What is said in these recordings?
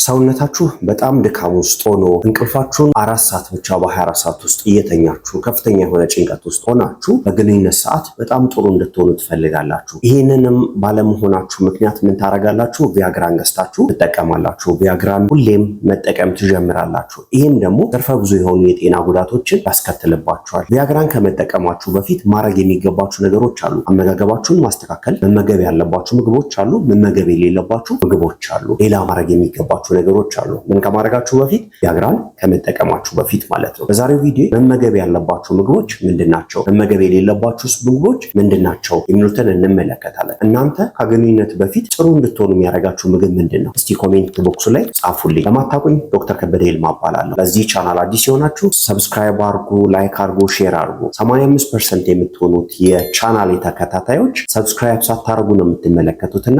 ሰውነታችሁ በጣም ድካም ውስጥ ሆኖ እንቅልፋችሁን 4 ሰዓት ብቻ በ24 ሰዓት ውስጥ እየተኛችሁ ከፍተኛ የሆነ ጭንቀት ውስጥ ሆናችሁ በግንኙነት ሰዓት በጣም ጥሩ እንድትሆኑ ትፈልጋላችሁ። ይህንንም ባለመሆናችሁ ምክንያት ምን ታደርጋላችሁ? ቪያግራን ገዝታችሁ ትጠቀማላችሁ። ቪያግራን ሁሌም መጠቀም ትጀምራላችሁ። ይህም ደግሞ ዘርፈ ብዙ የሆኑ የጤና ጉዳቶችን ያስከትልባችኋል። ቪያግራን ከመጠቀማችሁ በፊት ማድረግ የሚገባችሁ ነገሮች አሉ። አመጋገባችሁን ማስተካከል፣ መመገብ ያለባችሁ ምግቦች አሉ፣ መመገብ የሌለባችሁ ምግቦች አሉ። ሌላ ማድረግ የሚገባችሁ ነገሮች አሉ። ምን ከማድረጋችሁ በፊት ቪያግራን ከመጠቀማችሁ በፊት ማለት ነው። በዛሬው ቪዲዮ መመገብ ያለባችሁ ምግቦች ምንድናቸው፣ መመገብ የሌለባችሁ ምግቦች ምንድናቸው የሚሉትን እንመለከታለን። እናንተ ከግንኙነት በፊት ጥሩ እንድትሆኑ የሚያደርጋችሁ ምግብ ምንድነው? እስቲ ኮሜንት ቦክሱ ላይ ጻፉልኝ። ለማታውቁኝ ዶክተር ከበደ ይልማ እባላለሁ። ለዚህ ቻናል አዲስ የሆናችሁ ሰብስክራይብ አድርጉ፣ ላይክ አድርጉ፣ ሼር አድርጉ። 85% የምትሆኑት የቻናሌ ተከታታዮች ሰብስክራይብ ሳታደርጉ ነው የምትመለከቱትና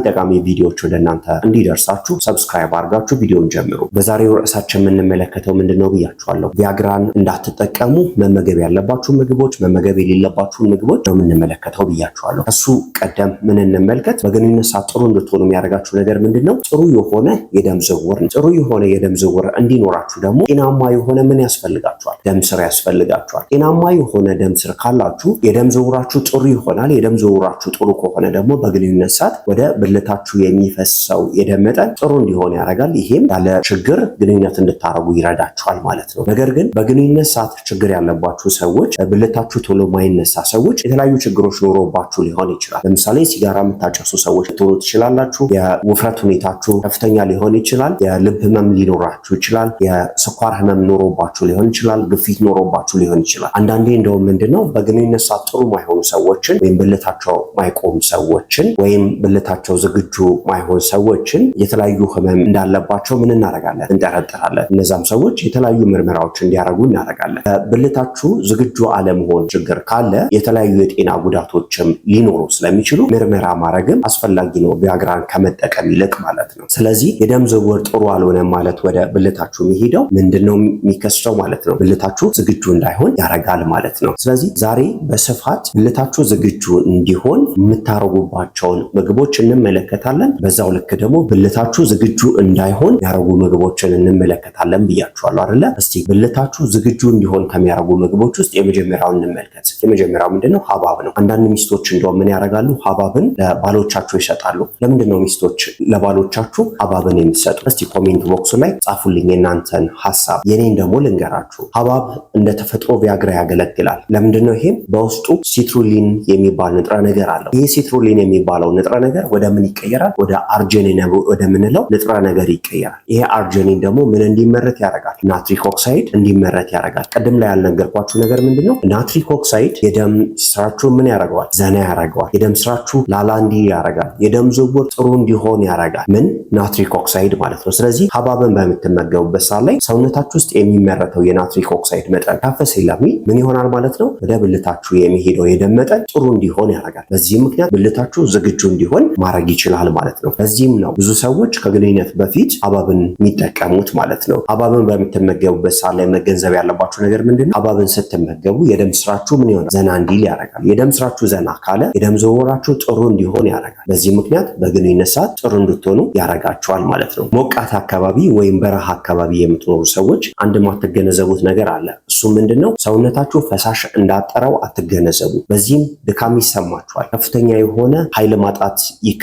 ጠቃሚ ቪዲዮዎች ወደ እናንተ እንዲደርሳችሁ ሰብስክራይብ አድርጋችሁ ቪዲዮን ጀምሩ። በዛሬው ርዕሳችን የምንመለከተው ምንድነው ብያችኋለሁ። ቪያግራን እንዳትጠቀሙ መመገብ ያለባችሁ ምግቦች፣ መመገብ የሌለባችሁ ምግቦች ነው የምንመለከተው ብያችኋለሁ። ከሱ ቀደም ምን እንመልከት? በግንኙነት ሰዓት ጥሩ እንድትሆኑ የሚያደርጋችሁ ነገር ምንድነው? ጥሩ የሆነ የደም ዝውውር ነው። ጥሩ የሆነ የደም ዝውውር እንዲኖራችሁ ደግሞ ጤናማ የሆነ ምን ያስፈልጋችኋል? ደም ስር ያስፈልጋችኋል። ጤናማ የሆነ ደም ስር ካላችሁ የደም ዝውውራችሁ ጥሩ ይሆናል። የደም ዝውውራችሁ ጥሩ ከሆነ ደግሞ በግንኙነት ሰዓት ወደ ብልታችሁ የሚፈሰው የደም መጠን ጥሩ እንዲሆን ያደርጋል። ይሄም ያለ ችግር ግንኙነት እንድታረጉ ይረዳችኋል ማለት ነው። ነገር ግን በግንኙነት ሰዓት ችግር ያለባችሁ ሰዎች፣ ብልታችሁ ቶሎ ማይነሳ ሰዎች የተለያዩ ችግሮች ኖሮባችሁ ሊሆን ይችላል። ለምሳሌ ሲጋራ የምታጨሱ ሰዎች ልትሆኑ ትችላላችሁ። የውፍረት ሁኔታችሁ ከፍተኛ ሊሆን ይችላል። የልብ ህመም ሊኖራችሁ ይችላል። የስኳር ህመም ኖሮባችሁ ሊሆን ይችላል። ግፊት ኖሮባችሁ ሊሆን ይችላል። አንዳንዴ እንደውም ምንድነው በግንኙነት ሰዓት ጥሩ ማይሆኑ ሰዎችን ወይም ብልታቸው ማይቆም ሰዎችን ወይም ብልታቸው ዝግጁ ማይሆን ሰዎችን የተለያዩ ህመም እንዳለባቸው ምን እናደርጋለን? እንጠረጥራለን። እነዛም ሰዎች የተለያዩ ምርመራዎች እንዲያደርጉ እናደርጋለን። ብልታችሁ ዝግጁ አለመሆን ችግር ካለ የተለያዩ የጤና ጉዳቶችም ሊኖሩ ስለሚችሉ ምርመራ ማድረግም አስፈላጊ ነው፣ ቪያግራን ከመጠቀም ይልቅ ማለት ነው። ስለዚህ የደም ዝውውር ጥሩ አልሆነም ማለት ወደ ብልታችሁ የሚሄደው ምንድነው የሚከሰተው ማለት ነው? ብልታችሁ ዝግጁ እንዳይሆን ያደርጋል ማለት ነው። ስለዚህ ዛሬ በስፋት ብልታችሁ ዝግጁ እንዲሆን የምታረጉባቸውን ምግቦች እንመለከታለን። በዛው ልክ ደግሞ ብልታችሁ ዝግጁ እንዳይሆን ያረጉ ምግቦችን እንመለከታለን ብያችኋለሁ አይደለ? እስቲ ብልታችሁ ዝግጁ እንዲሆን ከሚያረጉ ምግቦች ውስጥ የመጀመሪያውን እንመልከት። የመጀመሪያው ምንድነው? ሐብሐብ ነው። አንዳንድ ሚስቶች እንደውም ምን ያደርጋሉ? ሐብሐብን ለባሎቻቸው ይሰጣሉ። ለምንድነው ሚስቶች ለባሎቻችሁ ሐብሐብን የምትሰጡ? እስቲ ኮሜንት ቦክሱ ላይ ጻፉልኝ የእናንተን ሐሳብ። የኔን ደግሞ ልንገራችሁ። ሐብሐብ እንደ ተፈጥሮ ቪያግራ ያገለግላል። ለምንድነው? ይሄም በውስጡ ሲትሩሊን የሚባል ንጥረ ነገር አለው። ይሄ ሲትሩሊን የሚባለው ንጥረ ነገር ወደ ምን ይቀየራል? ወደ አርጂኒን ወደምንለው ንጥረ ነገር ይቀየራል። ይሄ አርጂኒን ደግሞ ምን እንዲመረት ያደርጋል? ናትሪክ ኦክሳይድ እንዲመረት ያደርጋል። ቀደም ላይ ያልነገርኳችሁ ነገር ምንድነው? ናትሪክ ኦክሳይድ የደም ስራችሁ ምን ያደርገዋል? ዘና ያደርገዋል። የደም ስራችሁ ላላ እንዲል ያደርጋል። የደም ዝውውር ጥሩ እንዲሆን ያደርጋል። ምን? ናትሪክ ኦክሳይድ ማለት ነው። ስለዚህ ሐብሐብን በምትመገቡበት ሰዓት ላይ ሰውነታችሁ ውስጥ የሚመረተው የናትሪክ ኦክሳይድ መጠን ከፍ ስለሚል ምን ይሆናል ማለት ነው? ወደ ብልታችሁ የሚሄደው የደም መጠን ጥሩ እንዲሆን ያደርጋል። በዚህም ምክንያት ብልታችሁ ዝግጁ እንዲሆን ማድረግ ይችላል ማለት ነው። በዚህም ነው ብዙ ሰዎች ከግንኙነት በፊት ሐብሐብን የሚጠቀሙት ማለት ነው። ሐብሐብን በምትመገቡበት ሰዓት ላይ መገንዘብ ያለባችሁ ነገር ምንድነው? ሐብሐብን ስትመገቡ የደም ስራችሁ ምን ይሆናል? ዘና እንዲል ያደርጋል። የደም ስራችሁ ዘና ካለ የደም ዝውውራችሁ ጥሩ እንዲሆን ያደርጋል። በዚህ ምክንያት በግንኙነት ሰዓት ጥሩ እንድትሆኑ ያደርጋችኋል ማለት ነው። ሞቃት አካባቢ ወይም በረሃ አካባቢ የምትኖሩ ሰዎች አንድ ማትገነዘቡት ነገር አለ። እሱ ምንድነው? ሰውነታችሁ ፈሳሽ እንዳጠረው አትገነዘቡ። በዚህም ድካም ይሰማችኋል። ከፍተኛ የሆነ ኃይል ማጣት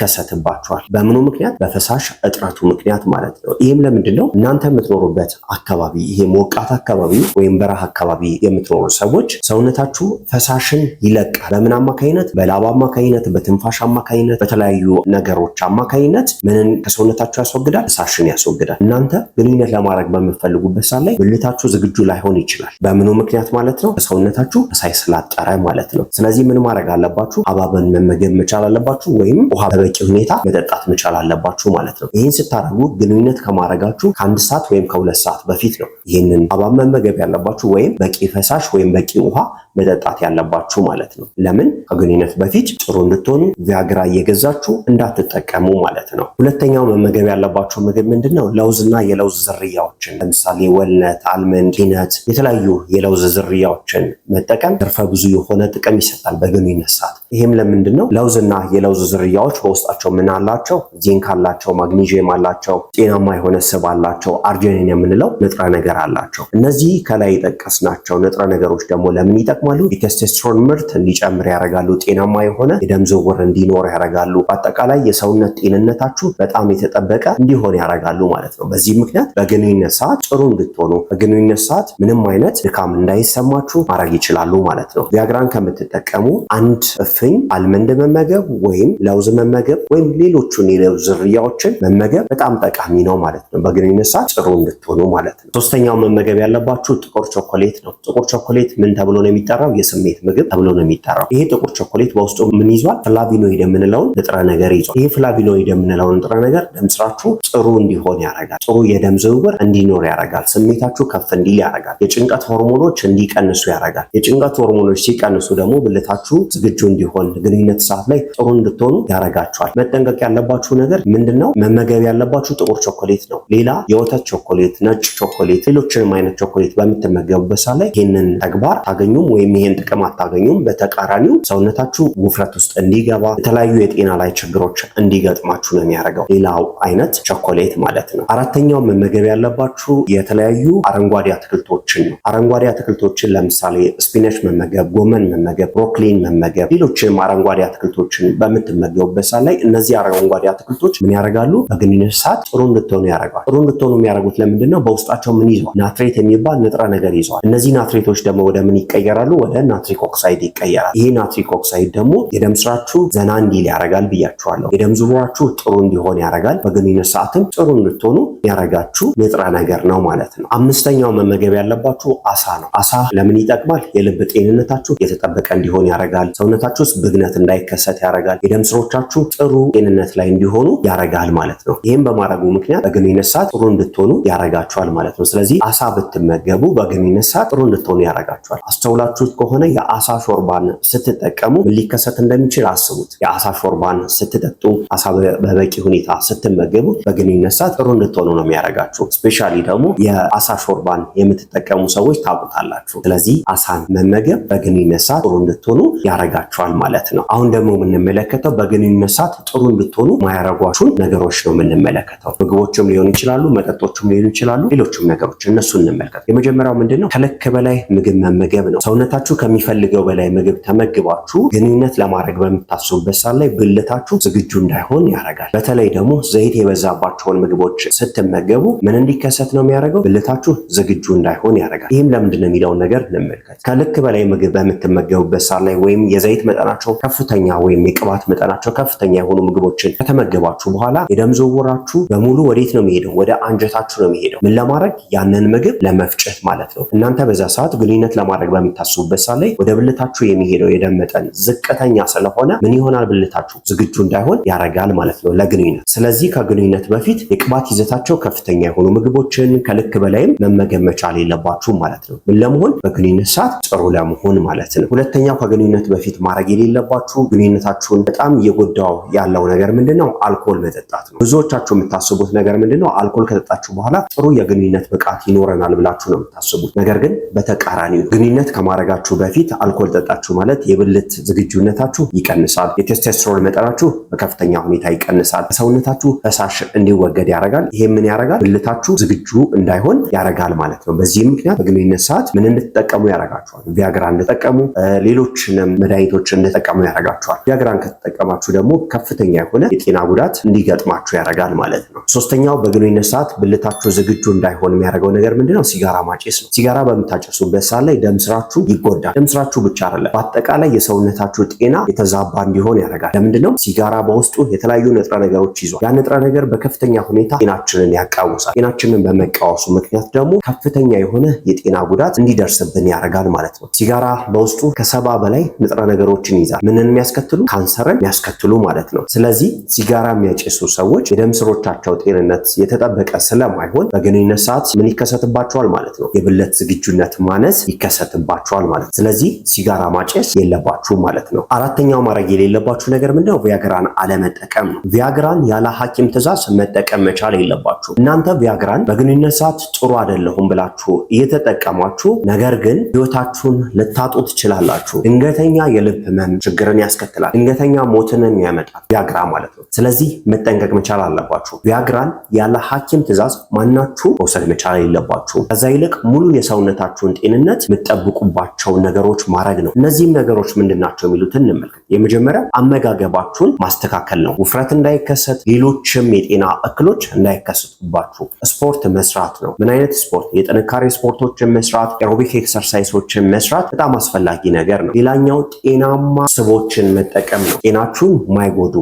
ይከሰትባችኋል። በምኑ ምክንያት? በፈሳሽ እጥረቱ ምክንያት ማለት ነው። ይህም ለምንድነው? እናንተ የምትኖሩበት አካባቢ ይሄ ሞቃት አካባቢ ወይም በረሃ አካባቢ የምትኖሩ ሰዎች ሰውነታችሁ ፈሳሽን ይለቃል። በምን አማካይነት? በላብ አማካይነት፣ በትንፋሽ አማካይነት፣ በተለያዩ ነገሮች አማካይነት ምንን ከሰውነታችሁ ያስወግዳል? ፈሳሽን ያስወግዳል። እናንተ ግንኙነት ለማድረግ በምትፈልጉበት ሰዓት ላይ ብልታችሁ ዝግጁ ላይሆን ይችላል። በምኑ ምክንያት ማለት ነው? ሰውነታችሁ ፈሳሽ ስላጠረ ማለት ነው። ስለዚህ ምን ማድረግ አለባችሁ? ሐብሐብን መመገብ መቻል አለባችሁ፣ ወይም ውሃ በበቂ ሁኔታ መጠጣት መቻል አለባችሁ ማለት ነው። ይህን ስታደርጉ ግንኙነት ከማድረጋችሁ ከ1 ሰዓት ወይም ከ2 ሰዓት በፊት ነው ይህንን ሐብሐብ መመገብ ያለባችሁ፣ ወይም በቂ ፈሳሽ ወይም በቂ ውሃ መጠጣት ያለባችሁ ማለት ነው። ለምን? ከግንኙነት በፊት ጥሩ እንድትሆኑ ቪያግራ እየገዛችሁ እንዳትጠቀሙ ማለት ነው። ሁለተኛው መመገብ ያለባችሁ ምግብ ምንድነው? ለውዝና የለውዝ ዝርያዎችን ለምሳሌ ወልነት፣ አልመንድ፣ ፒነት የተለያዩ የለውዝ ዝርያዎችን መጠቀም ዘርፈ ብዙ የሆነ ጥቅም ይሰጣል በግንኙነት ሰዓት። ይህም ለምንድነው? ለውዝና የለውዝ ዝርያዎች በውስጣቸው ምን አላቸው? ዚንክ አላቸው፣ ማግኒዥየም አላቸው፣ ጤናማ የሆነ ስብ አላቸው፣ አርጂኒን የምንለው ንጥረ ነገር አላቸው። እነዚህ ከላይ የጠቀስናቸው ንጥረ ነገሮች ደግሞ ለምን ይጠቅማሉ? የቴስቶስትሮን ምርት እንዲጨምር ያደርጋሉ። ጤናማ የሆነ የደም ዝውውር እንዲኖር ያደርጋሉ። በአጠቃላይ የሰውነት ጤንነታችሁ በጣም የተጠበቀ እንዲሆን ያደርጋሉ ማለት ነው። በዚህ ምክንያት በግንኙነት ሰዓት ጥሩ እንድትሆኑ፣ በግንኙነት ሰዓት ምንም አይነት ድካም እንዳይሰማችሁ ማድረግ ይችላሉ ማለት ነው። ቪያግራን ከምትጠቀሙ አንድ እፍኝ አልመንድ መመገብ ወይም ለውዝ መመገብ ወይም ሌሎቹን የለውዝ ዝርያዎችን መመገብ በጣም ጠቃሚ ነው ማለት ነው። በግንኙነት ሰዓት ጥሩ እንድትሆኑ ማለት ነው። ሶስተኛው መመገብ ያለባችሁ ጥቁር ቾኮሌት ነው። ጥቁር ቾኮሌት ምን ተብሎ ነው የሚጠራው? የስሜት ምግብ ተብሎ ነው የሚጠራው። ይሄ ጥቁር ቾኮሌት በውስጡ ምን ይዟል? ፍላቪኖይድ የምንለውን ንጥረ ነገር ይዟል። ይሄ ፍላቪኖይድ የምንለውን ንጥረ ነገር ደም ስራችሁ ጥሩ እንዲሆን ያደርጋል። ጥሩ የደም ዝውውር እንዲኖር ያደርጋል። ስሜታችሁ ከፍ እንዲል ያደርጋል። የጭንቀት ሆርሞኖች እንዲቀንሱ ያደርጋል። የጭንቀት ሆርሞኖች ሲቀንሱ ደግሞ ብልታችሁ ዝግጁ እንዲሆን ግንኙነት ሰዓት ላይ ጥሩ እንድትሆኑ ያደርጋችኋል። መጠንቀቅ ያለባችሁ ነገር ምንድነው? መመገብ ያለባችሁ ጥቁር ቾኮሌት ነው። ሌላ የወተት ቾኮሌት፣ ነጭ ቾኮሌት፣ ሌሎችንም አይነት ቾኮሌት በምትመገቡበት ሰዓት ላይ ይህንን ተግባር አታገኙም ወይም ይህን ጥቅም አታገኙም። በተቃራኒው ሰውነታችሁ ውፍረት ውስጥ እንዲገባ የተለያዩ የጤና ላይ ችግሮች እንዲገጥማችሁ ነው የሚያደርገው ሌላው አይነት ቾኮሌት ማለት ነው። አራተኛው መመገብ ያለባችሁ የተለያዩ አረንጓዴ አትክልቶችን ነው። አረንጓዴ አትክልቶችን ለምሳሌ ስፒነች መመገብ፣ ጎመን መመገብ፣ ብሮኮሊን መመገብ፣ ሌሎችንም አረንጓዴ አትክልቶችን በምትመገቡበት ሰዓት ላይ እነዚህ አረንጓዴ አትክልቶች ምን ያደርጋሉ? በግንኙነት ሰዓት ጥሩ እንድትሆኑ ያደርጋል። ጥሩ እንድትሆኑ የሚያደርጉት ለምንድን ነው? በውስጣቸው ምን ይዘዋል? ናትሬት የሚባል ንጥረ ነገር ይዘዋል። እነዚህ ናትሬቶች ደግሞ ወደ ምን ይቀየራሉ? ወደ ናትሪክ ኦክሳይድ ይቀየራል። ይህ ናትሪክ ኦክሳይድ ደግሞ የደም ስራችሁ ዘና እንዲል ያደርጋል ብያችኋለሁ። የደም ዝውውራችሁ ጥሩ እንዲሆን ያደርጋል። በግንኙነት ሰዓትም ጥሩ እንድትሆኑ ያደርጋችሁ ንጥረ ነገር ነው ማለት ነው። አምስተኛው መመገብ ያለባችሁ አሳ ነው። አሳ ለምን ይጠቅማል? የልብ ጤንነታችሁ የተጠበቀ እንዲሆን ያደርጋል። ሰውነታችሁ ውስጥ ብግነት እንዳይከሰት ያደርጋል። የደም ስሮቻችሁ ጥሩ ጤንነት ላይ እንዲሆኑ ያደርጋል ማለት ነው። ይህም በማድረጉ ምክንያት በግንኙነት ሰዓት ጥሩ እንድትሆኑ ያደርጋችኋል ማለት ነው። ስለዚህ አሳ ብትመገቡ በግንኙነት ሰዓት ጥሩ እንድትሆኑ ያደርጋችኋል። አስተውላችሁት ከሆነ የአሳ ሾርባን ስትጠቀሙ ምን ሊከሰት እንደሚችል አስቡት። የአሳ ሾርባን ስትጠጡ፣ አሳ በበቂ ሁኔታ ስትመገቡ በግንኙነት ሰዓት ጥሩ እንድትሆኑ ነው የሚያደርጋችሁ። ስፔሻሊ ደግሞ የአሳ ሾርባን የምትጠቀሙ ሰዎች ታውቁታላችሁ። ስለዚህ አሳን መመገብ በግንኙነት ሰዓት ጥሩ እንድትሆኑ ያደርጋችኋል ማለት ነው። አሁን ደግሞ የምንመለከተው በግንኙነት ሰዓት ጥሩ እንድትሆኑ ማያረጓችሁን ነገሮች ነው የምንመለከተው። ምግቦችም ሊሆኑ ይችላሉ፣ መጠጦችም ሊሆኑ ይችላሉ፣ ሌሎችም ነገሮች እነሱ እንመልከት። የመጀመሪያው ምንድነው? ከልክ በላይ ምግብ መመገብ ነው። ሰውነታችሁ ከሚፈልገው በላይ ምግብ ተመግባችሁ ግንኙነት ለማድረግ በምታስቡበት ሰዓት ላይ ብልታችሁ ዝግጁ እንዳይሆን ያደርጋል። በተለይ ደግሞ ዘይት የበዛባቸውን ምግቦች ስትመገቡ ምን እንዲከሰት ነው የሚያደርገው? ብልታችሁ ዝግጁ እንዳይሆን ያደርጋል። ይህም ለምንድን ነው የሚለውን ነገር እንመልከት። ከልክ በላይ ምግብ በምትመገቡበት ሰዓት ላይ ወይም የዘይት መጠናቸው ከፍተኛ ወይም የቅባት መጠናቸው ከፍተኛ የሆኑ ምግቦችን ከተመገባችሁ በኋላ የደም ዝውውራችሁ በሙሉ ወዴት ነው የሚሄደው? ወደ አንጀታችሁ ነው የሚሄደው። ምን ለማድረግ? ያንን ምግብ ለመፍጨት ማለት ነው። እናንተ በዛ ሰዓት ግንኙነት ለማድረግ በምታስቡበት ሰዓት ላይ ወደ ብልታችሁ የሚሄደው የደም መጠን ዝቅተኛ ስለሆነ ምን ይሆናል? ብልታችሁ ዝግጁ እንዳይሆን ያደርጋል ማለት ነው ለግንኙነት። ስለዚህ ከግንኙነት በፊት የቅባት ይዘታቸው ከፍተኛ የሆኑ ምግቦችን ከልክ በላይም መመገብ መቻል የለባችሁም ማለት ነው። ምን ለመሆን? በግንኙነት ሰዓት ጥሩ ለመሆን ማለት ነው። ሁለተኛው ከግንኙነት በፊት ማድረግ የሌለባችሁ ግንኙነታችሁን በጣም እየጎዳው ያለው ነገር ምንድነው? አልኮል መጠጣት ነው። ብዙዎቻችሁ የምታስቡት ነገር ምንድነው? አልኮል ከጠጣችሁ በኋላ ጥሩ የግንኙነት ብቃት ይኖረናል ብላችሁ ነው የምታስቡት። ነገር ግን በተቃራኒው ግንኙነት ከማድረጋችሁ በፊት አልኮል ጠጣችሁ ማለት የብልት ዝግጁነታችሁ ይቀንሳል። የቴስቶስትሮን መጠናችሁ በከፍተኛ ሁኔታ ይቀንሳል። ሰውነታችሁ ፈሳሽ እንዲወገድ ያደርጋል። ይሄ ምን ያደርጋል? ብልታችሁ ዝግጁ እንዳይሆን ያደርጋል ማለት ነው። በዚህም ምክንያት በግንኙነት ሰዓት ምን እንድትጠቀሙ ያደርጋችኋል? ቪያግራ እንድትጠቀሙ፣ ሌሎችንም መድኃኒቶች እንድትጠቀሙ ያደርጋችኋል። ቪያግራን ከተጠቀማችሁ ደግሞ ከፍተኛ የሆነ የጤና ጉዳት እንዲገጥማችሁ ያደርጋል ማለት ነው። ሶስተኛው በግንኙነት ሰዓት ብልታችሁ ዝግጁ እንዳይሆን የሚያደርገው ነገር ምንድነው? ሲጋራ ማጨስ ነው። ሲጋራ በምታጨሱበት ሰዓት ላይ ደም ስራችሁ ይጎዳል። ደም ስራችሁ ብቻ አይደለም፣ በአጠቃላይ የሰውነታችሁ ጤና የተዛባ እንዲሆን ያደርጋል። ለምንድነው? ሲጋራ በውስጡ የተለያዩ ንጥረ ነገሮች ይዟል። ያ ንጥረ ነገር በከፍተኛ ሁኔታ ጤናችንን ያቃውሳል። ጤናችንን በመቃወሱ ምክንያት ደግሞ ከፍተኛ የሆነ የጤና ጉዳት እንዲደርስብን ያደርጋል ማለት ነው። ሲጋራ በውስጡ ከ70 በላይ ንጥረ ነገሮችን ይዛል። ምንን የሚያስከትሉ? ካንሰርን የሚያስከትሉ ማለት ነው። ስለዚህ ሲጋራ የሚያጨሱ ሰዎች የደም ስሮቻቸው ጤንነት የተጠበቀ ስለማይሆን በግንኙነት ሰዓት ምን ይከሰትባቸዋል ማለት ነው? የብልት ዝግጁነት ማነስ ይከሰትባቸዋል ይኖራል ማለት ነው። ስለዚህ ሲጋራ ማጨስ የለባችሁ ማለት ነው። አራተኛው ማድረግ የሌለባችሁ ነገር ምንድነው? ቪያግራን አለመጠቀም ነው። ቪያግራን ያለ ሐኪም ትዕዛዝ መጠቀም መቻል የለባችሁ። እናንተ ቪያግራን በግንኙነት ሰዓት ጥሩ አይደለሁም ብላችሁ እየተጠቀማችሁ ነገር ግን ህይወታችሁን ልታጡ ትችላላችሁ። ድንገተኛ የልብ ህመም ችግርን ያስከትላል። ድንገተኛ ሞትንም ያመጣል ቪያግራ ማለት ነው። ስለዚህ መጠንቀቅ መቻል አለባችሁ። ቪያግራን ያለ ሐኪም ትዕዛዝ ማናችሁ መውሰድ መቻል የለባችሁ። ከዛ ይልቅ ሙሉ የሰውነታችሁን ጤንነት የምትጠብቁባቸውን ነገሮች ማድረግ ነው። እነዚህም ነገሮች ምንድናቸው የሚሉትን እንመልከት። የመጀመሪያው አመጋገባችሁን ማስተካከል ነው። ውፍረት እንዳይከሰት፣ ሌሎችም የጤና እክሎች እንዳይከሰቱባችሁ ስፖርት መስራት ነው። ምን አይነት ስፖርት? የጥንካሬ ስፖርቶችን መስራት፣ ኤሮቢክ ኤክሰርሳይሶችን መስራት በጣም አስፈላጊ ነገር ነው። ሌላኛው ጤናማ ስቦችን መጠቀም ነው። ጤናችሁን ማይጎዱ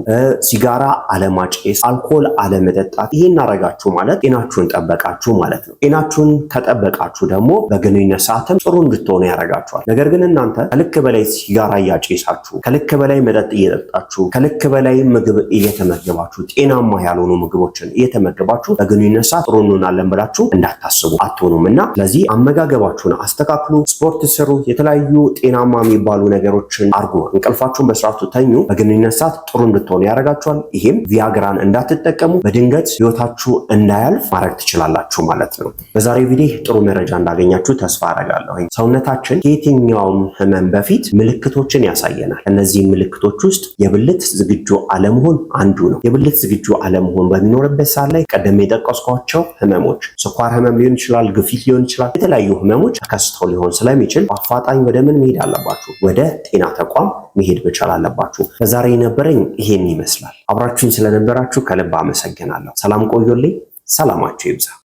ሲጋራ አለማጨስ፣ አልኮል አለመጠጣት። ይህን አረጋችሁ ማለት ጤናችሁን ጠበቃችሁ ማለት ነው። ጤናችሁን ከጠበቃችሁ ደግሞ በግንኙነት ሰዓትም ጥሩ እንድትሆኑ ያደርጋችኋል። ነገር ግን እናንተ ከልክ በላይ ሲጋራ እያጨሳችሁ፣ ከልክ በላይ መጠጥ እየጠጣችሁ፣ ከልክ በላይ ምግብ እየተመገባችሁ፣ ጤናማ ያልሆኑ ምግቦችን እየተመገባችሁ በግንኙነት ሰዓት ጥሩ እንሆናለን ብላችሁ እንዳታስቡ አትሆኑም እና ስለዚህ አመጋገባችሁን አስተካክሉ፣ ስፖርት ስሩ፣ የተለያዩ ጤናማ የሚባሉ ነገሮችን አርጉ፣ እንቅልፋችሁን በስርዓቱ ተኙ። በግንኙነት ሰዓት ጥሩ እንድትሆኑ ያደርጋችኋል። ይሄም ቪያግራን እንዳትጠቀሙ በድንገት ህይወታችሁ እንዳያልፍ ማድረግ ትችላላችሁ ማለት ነው። በዛሬው ቪዲዮ ጥሩ መረጃ እንዳገኛችሁ ተስፋ አደርጋለሁ። ሰውነታችን ከየትኛውም ህመም በፊት ምልክቶችን ያሳየናል። እነዚህ ምልክቶች ውስጥ የብልት ዝግጁ አለመሆን አንዱ ነው። የብልት ዝግጁ አለመሆን በሚኖርበት ሰዓት ላይ ቀደም የጠቀስኳቸው ህመሞች ስኳር ህመም ሊሆን ይችላል፣ ግፊት ሊሆን ይችላል፣ የተለያዩ ህመሞች ተከስተው ሊሆን ስለሚችል በአፋጣኝ ወደ ምን መሄድ አለባችሁ? ወደ ጤና ተቋም መሄድ መቻል አለባችሁ። በዛሬ የነበረኝ ይሄን ይመስላል። አብራችሁኝ ስለነበራችሁ ከልብ አመሰግናለሁ። ሰላም ቆዩልኝ። ሰላማችሁ ይብዛ።